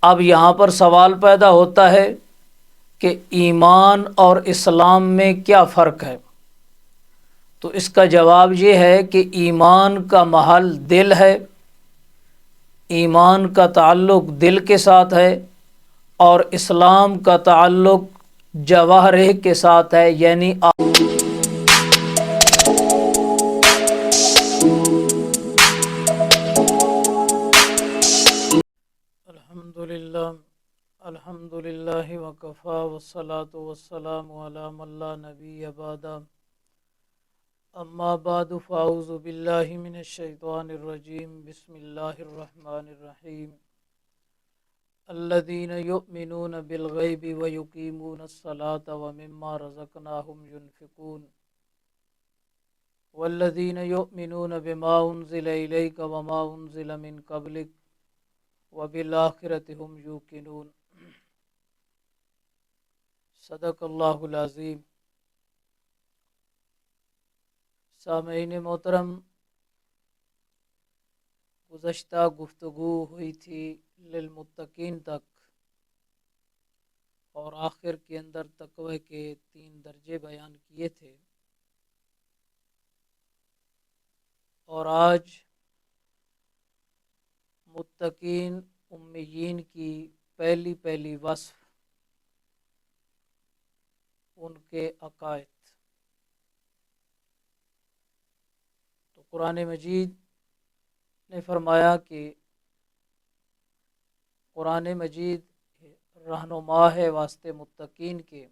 اب یہاں پر سوال پیدا ہوتا ہے کہ ایمان اور اسلام میں کیا فرق ہے؟ تو اس کا جواب یہ ہے کہ ایمان کا محل دل ہے، ایمان کا تعلق دل کے ساتھ ہے، اور اسلام کا تعلق جوارح کے ساتھ ہے، یعنی الحمدللہ الحمدللہ وکفا والصلاة والسلام علی من لا نبی بعدہ، اما بعد فاعوذ باللہ من الشیطان الرجیم، بسم اللہ الرحمن الرحیم۔ الذین یؤمنون بالغیب ویقیمون الصلاة ومما رزقناہم ینفقون والذین یؤمنون بما انزل الیک وما انزل من قبلک وبالآخرۃ ہم یوقنون۔ صدق اللہ العظیم۔ سامعین محترم، گزشتہ گفتگو ہوئی تھی للمتقین تک، اور آخر کے اندر تقوی کے 3 درجے بیان کیے تھے، اور آج متقین امیین کی پہلی وصف، ان کے عقائد۔ تو قرآن مجید نے فرمایا کہ قرآن مجید رہنما ہے واسطے متقین کے،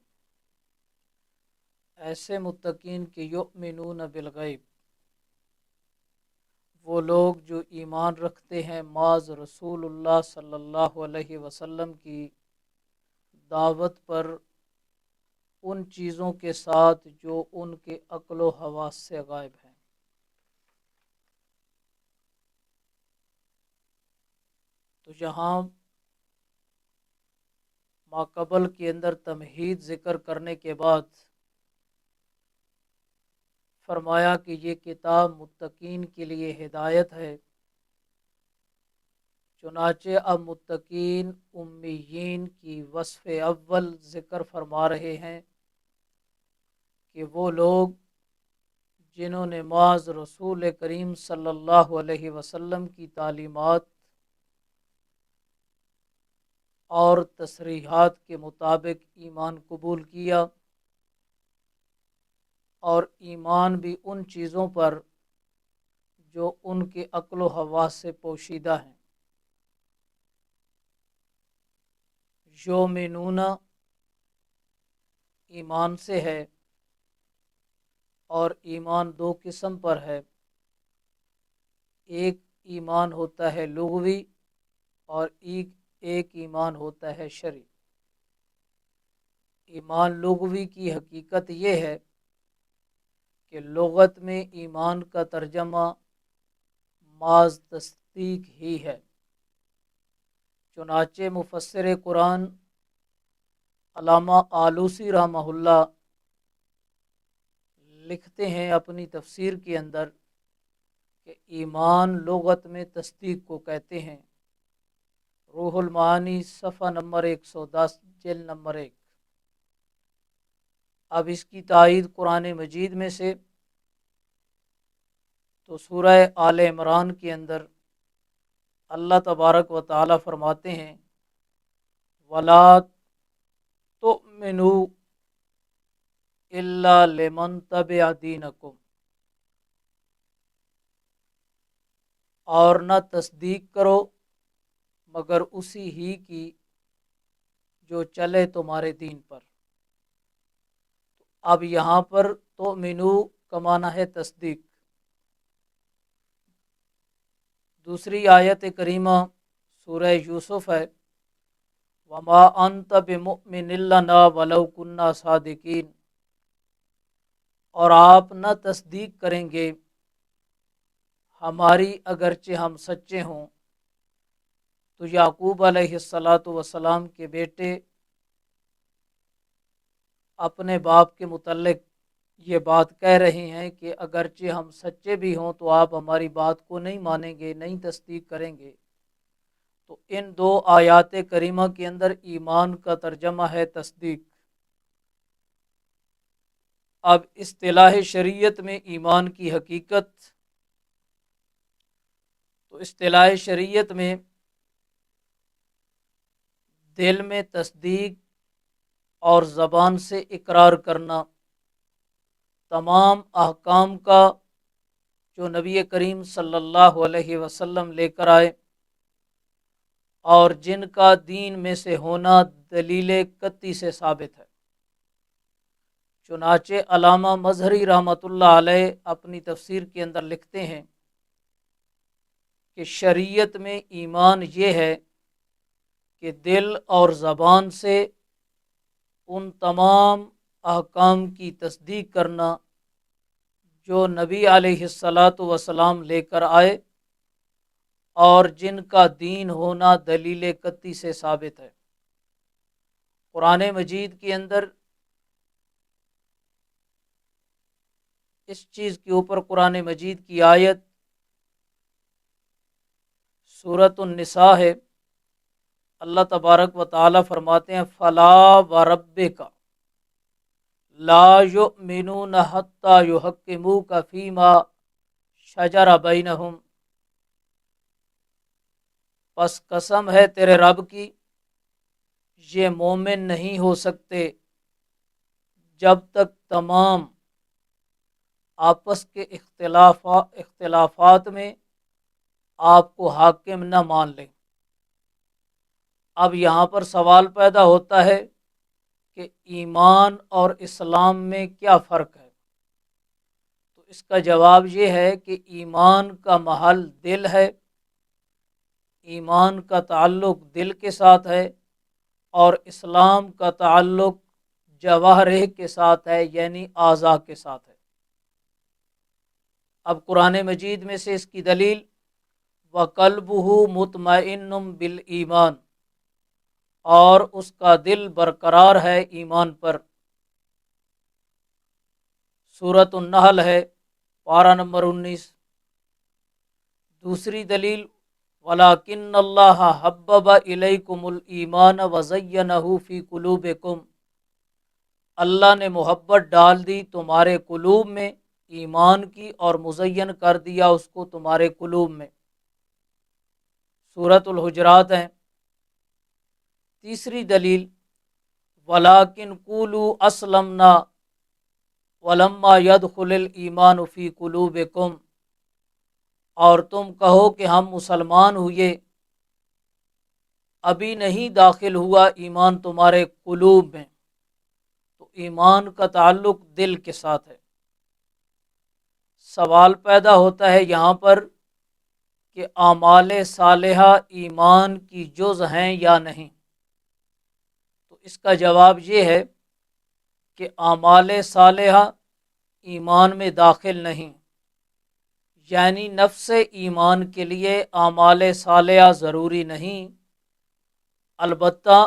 ایسے متقین کے یؤمنون بالغیب، وہ لوگ جو ایمان رکھتے ہیں معاذ رسول اللہ صلی اللہ علیہ وسلم کی دعوت پر، ان چیزوں کے ساتھ جو ان کے عقل و حواس سے غائب ہیں۔ تو یہاں ماقبل کے اندر تمہید ذکر کرنے کے بعد فرمایا کہ یہ کتاب متقین کے لیے ہدایت ہے۔ چنانچہ اب متقین امیین کی وصف اول ذکر فرما رہے ہیں کہ وہ لوگ جنہوں نے معاذ رسول کریم صلی اللہ علیہ وسلم کی تعلیمات اور تصریحات کے مطابق ایمان قبول کیا، اور ایمان بھی ان چیزوں پر جو ان کے عقل و حواس سے پوشیدہ ہیں۔ یؤمنون ایمان سے ہے، اور ایمان 2 قسم پر ہے۔ ایک ایمان ہوتا ہے لغوی، اور ایک ایمان ہوتا ہے شرعی۔ ایمان لغوی کی حقیقت یہ ہے کہ لغت میں ایمان کا ترجمہ محض تصدیق ہی ہے۔ چنانچہ مفسر قرآن علامہ آلوسی رحمہ اللہ لکھتے ہیں اپنی تفسیر کے اندر کہ ایمان لغت میں تصدیق کو کہتے ہیں۔ روح المعانی صفحہ نمبر 110 جلد نمبر 1۔ اب اس کی تائید قرآن مجید میں سے تو سورہ آل عمران کے اندر اللہ تبارک و تعالی فرماتے ہیں وَلَا تُؤْمِنُوا إِلَّا لِمَنْ تَبِعَ دِينَكُمْ، اور نہ تصدیق کرو مگر اسی ہی کی جو چلے تمہارے دین پر۔ اب یہاں پر تؤمنو کا معنی ہے تصدیق۔ دوسری آیت کریمہ سورہ یوسف ہے وَمَا أَنْتَ بِمُؤْمِنٍ لَنَا وَلَوْ كُنَّا صَادِقِينَ، اور آپ نہ تصدیق کریں گے ہماری اگرچہ ہم سچے ہوں۔ تو یعقوب علیہ السلام کے بیٹے اپنے باپ کے متعلق یہ بات کہہ رہے ہیں کہ اگرچہ ہم سچے بھی ہوں تو آپ ہماری بات کو نہیں مانیں گے، نہیں تصدیق کریں گے۔ تو ان دو آیات کریمہ کے اندر ایمان کا ترجمہ ہے تصدیق۔ اب اصطلاح شریعت میں ایمان کی حقیقت، تو اصطلاح شریعت میں دل میں تصدیق اور زبان سے اقرار کرنا تمام احکام کا جو نبی کریم صلی اللہ علیہ وسلم لے کر آئے اور جن کا دین میں سے ہونا دلیل قطعی سے ثابت ہے۔ چنانچہ علامہ مظہری رحمۃ اللہ علیہ اپنی تفسیر کے اندر لکھتے ہیں کہ شریعت میں ایمان یہ ہے کہ دل اور زبان سے ان تمام احکام کی تصدیق کرنا جو نبی علیہ الصلاۃ والسلام لے کر آئے اور جن کا دین ہونا دلیل قطعی سے ثابت ہے۔ قرآن مجید کے اندر اس چیز کے اوپر قرآن مجید کی آیت سورۃ النساء ہے۔ اللہ تبارک و تعالی فرماتے ہیں فلا وربک لا یؤمنون حتی یحکموک فیما شجر بینہم، پس قسم ہے تیرے رب کی یہ مومن نہیں ہو سکتے جب تک تمام آپس کے اختلافات میں آپ کو حاکم نہ مان لیں۔ اب یہاں پر سوال پیدا ہوتا ہے کہ ایمان اور اسلام میں کیا فرق ہے؟ تو اس کا جواب یہ ہے کہ ایمان کا محل دل ہے، ایمان کا تعلق دل کے ساتھ ہے، اور اسلام کا تعلق جوارح کے ساتھ ہے، یعنی اعضاء کے ساتھ ہے۔ اب قرآن مجید میں سے اس کی دلیل وَقَلْبُهُ مُطْمَئِنٌ بِالْإِيمَانِ، اور اس کا دل برقرار ہے ایمان پر۔ سورۃ النحل ہے، پارہ نمبر 19۔ دوسری دلیل وَلَٰكِنَّ اللَّهَ حَبَّبَ إِلَيْكُمُ الْإِيمَانَ وَزَيَّنَهُ فِي قُلُوبِكُمْ، اللہ نے محبت ڈال دی تمہارے قلوب میں ایمان کی اور مزین کر دیا اس کو تمہارے قلوب میں۔ سورۃ الحجرات ہیں۔ تیسری دلیل وَلَٰكِنْ قُولُوا أَسْلَمْنَا وَلَمَّا يَدْخُلِ الْإِيمَانُ فِي قُلُوبِكُمْ، اور تم کہو کہ ہم مسلمان ہوئے، ابھی نہیں داخل ہوا ایمان تمہارے قلوب میں۔ تو ایمان کا تعلق دل کے ساتھ ہے۔ سوال پیدا ہوتا ہے یہاں پر کہ اعمال صالحہ ایمان کی جز ہیں یا نہیں؟ تو اس کا جواب یہ ہے کہ اعمال صالحہ ایمان میں داخل نہیں، یعنی نفس ایمان کے لیے اعمال صالحہ ضروری نہیں، البتہ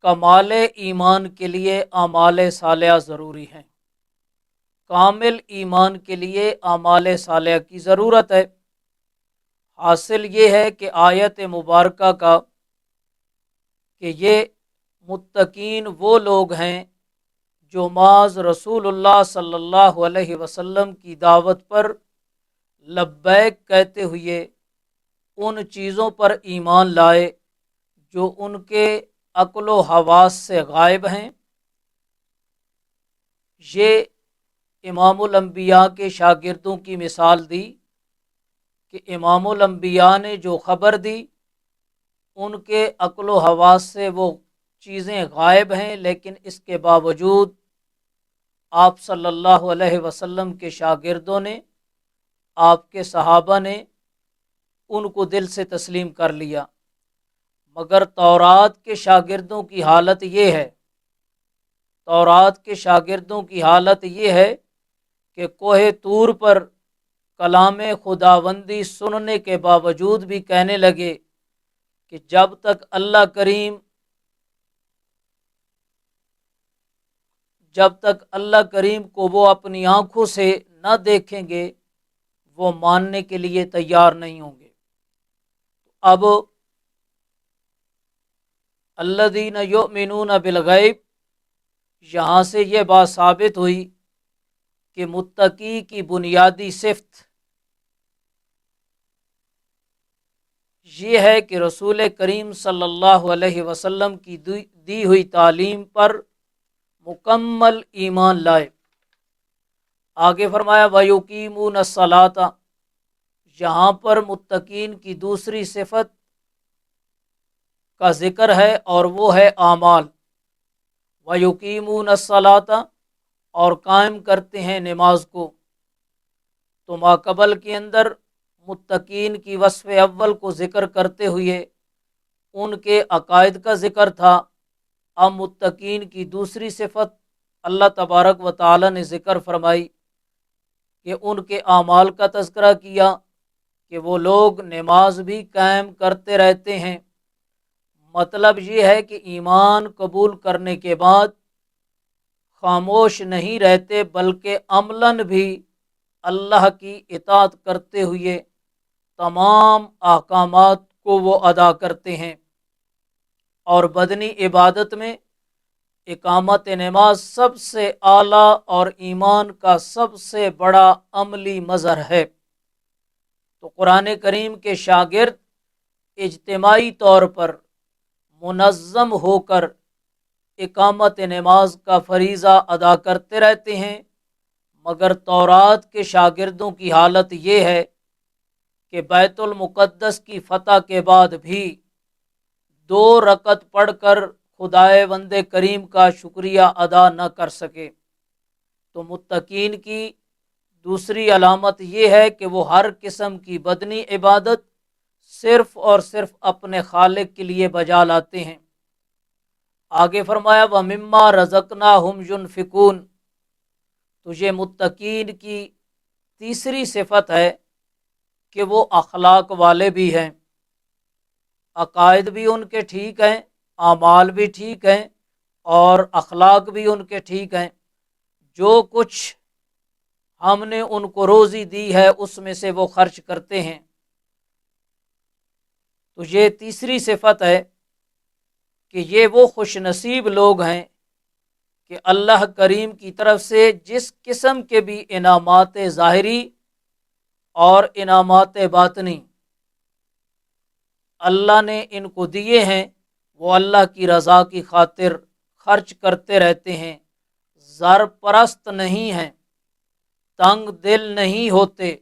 کمال ایمان کے لیے اعمال صالحہ ضروری ہیں۔ کامل ایمان کے لیے اعمال صالحہ کی ضرورت ہے۔ حاصل یہ ہے کہ آیت مبارکہ کا کہ یہ متقین وہ لوگ ہیں جو معاذ رسول اللہ صلی اللہ علیہ وسلم کی دعوت پر لبیک کہتے ہوئے ان چیزوں پر ایمان لائے جو ان کے عقل و حواس سے غائب ہیں۔ یہ امام الانبیاء کے شاگردوں کی مثال دی کہ امام الانبیاء نے جو خبر دی ان کے عقل و حواس سے وہ چیزیں غائب ہیں، لیکن اس کے باوجود آپ صلی اللہ علیہ وسلم کے شاگردوں نے، آپ کے صحابہ نے ان کو دل سے تسلیم کر لیا۔ مگر تورات کے شاگردوں کی حالت یہ ہے، تورات کے شاگردوں کی حالت یہ ہے کہ کوہ طور پر کلام خداوندی سننے کے باوجود بھی کہنے لگے کہ جب تک اللہ کریم کو وہ اپنی آنکھوں سے نہ دیکھیں گے وہ ماننے کے لیے تیار نہیں ہوں گے۔ اب الذین یؤمنون بالغیب، یہاں سے یہ بات ثابت ہوئی کہ متقی کی بنیادی صفت یہ ہے کہ رسول کریم صلی اللہ علیہ وسلم کی دی ہوئی تعلیم پر مکمل ایمان لائے۔ آگے فرمایا وَيُقِيمُونَ الصَّلَاةَ، یہاں پر متقین کی دوسری صفت کا ذکر ہے اور وہ ہے اعمال۔ وَيُقِيمُونَ الصَّلَاةَ، اور قائم کرتے ہیں نماز کو۔ تو ماقبل کے اندر متقین کی وصف اول کو ذکر کرتے ہوئے ان کے عقائد کا ذکر تھا۔ اب متقین کی دوسری صفت اللہ تبارک و تعالی نے ذکر فرمائی کہ ان کے اعمال کا تذکرہ کیا کہ وہ لوگ نماز بھی قائم کرتے رہتے ہیں۔ مطلب یہ ہے کہ ایمان قبول کرنے کے بعد خاموش نہیں رہتے، بلکہ عملاً بھی اللہ کی اطاعت کرتے ہوئے تمام احکامات کو وہ ادا کرتے ہیں۔ اور بدنی عبادت میں اقامت نماز سب سے اعلیٰ اور ایمان کا سب سے بڑا عملی مظہر ہے۔ تو قرآن کریم کے شاگرد اجتماعی طور پر منظم ہو کر اقامت نماز کا فریضہ ادا کرتے رہتے ہیں، مگر تورات کے شاگردوں کی حالت یہ ہے کہ بیت المقدس کی فتح کے بعد بھی 2 رکعت پڑھ کر خدائے وند کریم کا شکریہ ادا نہ کر سکے۔ تو متقین کی دوسری علامت یہ ہے کہ وہ ہر قسم کی بدنی عبادت صرف اور صرف اپنے خالق کے لیے بجا لاتے ہیں۔ آگے فرمایا وَمِمَّا رَزَقْنَاهُمْ يُنْفِقُونَ، تو یہ متقین کی تیسری صفت ہے کہ وہ اخلاق والے بھی ہیں۔ عقائد بھی ان کے ٹھیک ہیں، اعمال بھی ٹھیک ہیں، اور اخلاق بھی ان کے ٹھیک ہیں۔ جو کچھ ہم نے ان کو روزی دی ہے اس میں سے وہ خرچ کرتے ہیں۔ تو یہ تیسری صفت ہے کہ یہ وہ خوش نصیب لوگ ہیں کہ اللہ کریم کی طرف سے جس قسم کے بھی انعامات ظاہری اور انعامات باطنی اللہ نے ان کو دیے ہیں، وہ اللہ کی رضا کی خاطر خرچ کرتے رہتے ہیں، زر پرست نہیں ہیں، تنگ دل نہیں ہوتے،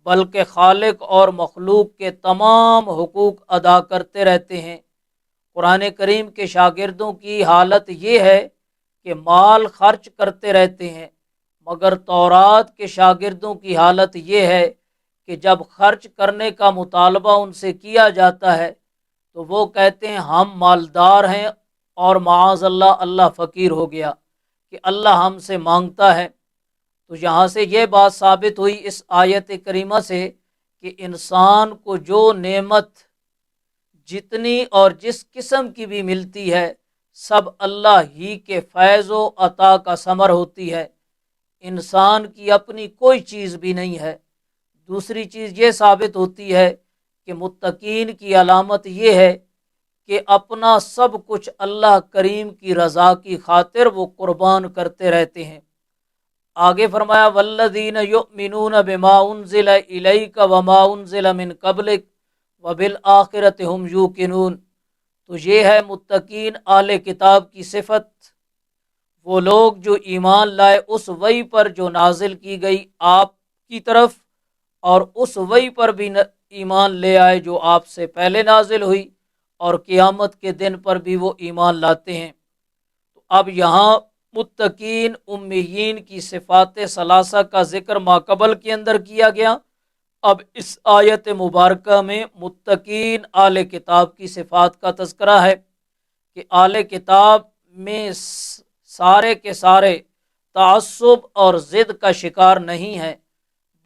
بلکہ خالق اور مخلوق کے تمام حقوق ادا کرتے رہتے ہیں۔ قرآن کریم کے شاگردوں کی حالت یہ ہے کہ مال خرچ کرتے رہتے ہیں، مگر تورات کے شاگردوں کی حالت یہ ہے کہ جب خرچ کرنے کا مطالبہ ان سے کیا جاتا ہے تو وہ کہتے ہیں ہم مالدار ہیں، اور معاذ اللہ اللہ فقیر ہو گیا کہ اللہ ہم سے مانگتا ہے۔ تو یہاں سے یہ بات ثابت ہوئی اس آیت کریمہ سے کہ انسان کو جو نعمت جتنی اور جس قسم کی بھی ملتی ہے سب اللہ ہی کے فیض و عطا کا ثمر ہوتی ہے، انسان کی اپنی کوئی چیز بھی نہیں ہے۔ دوسری چیز یہ ثابت ہوتی ہے کہ متقین کی علامت یہ ہے کہ اپنا سب کچھ اللہ کریم کی رضا کی خاطر وہ قربان کرتے رہتے ہیں۔ آگے فرمایا والذین یؤمنون بما انزل الیک وما انزل من قبلک وبالآخرۃ ھم یوقنون، تو یہ ہے متقین اہل کتاب کی صفت، وہ لوگ جو ایمان لائے اس وحی پر جو نازل کی گئی آپ کی طرف، اور اس وحی پر بھی ایمان لے آئے جو آپ سے پہلے نازل ہوئی، اور قیامت کے دن پر بھی وہ ایمان لاتے ہیں۔ تو اب یہاں متقین امیین کی صفات ثلاثہ کا ذکر ماقبل کے اندر کیا گیا، اب اس آیت مبارکہ میں متقین اہل کتاب کی صفات کا تذکرہ ہے کہ اہل کتاب میں سارے کے سارے تعصب اور ضد کا شکار نہیں ہیں،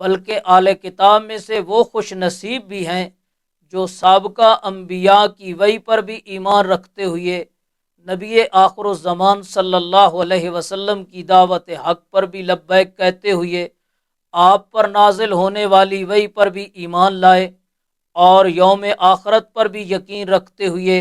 بلکہ اہل کتاب میں سے وہ خوش نصیب بھی ہیں جو سابقہ انبیاء کی وحی پر بھی ایمان رکھتے ہوئے نبی آخر الزمان صلی اللہ علیہ وسلم کی دعوت حق پر بھی لبیک کہتے ہوئے آپ پر نازل ہونے والی وحی پر بھی ایمان لائے، اور یوم آخرت پر بھی یقین رکھتے ہوئے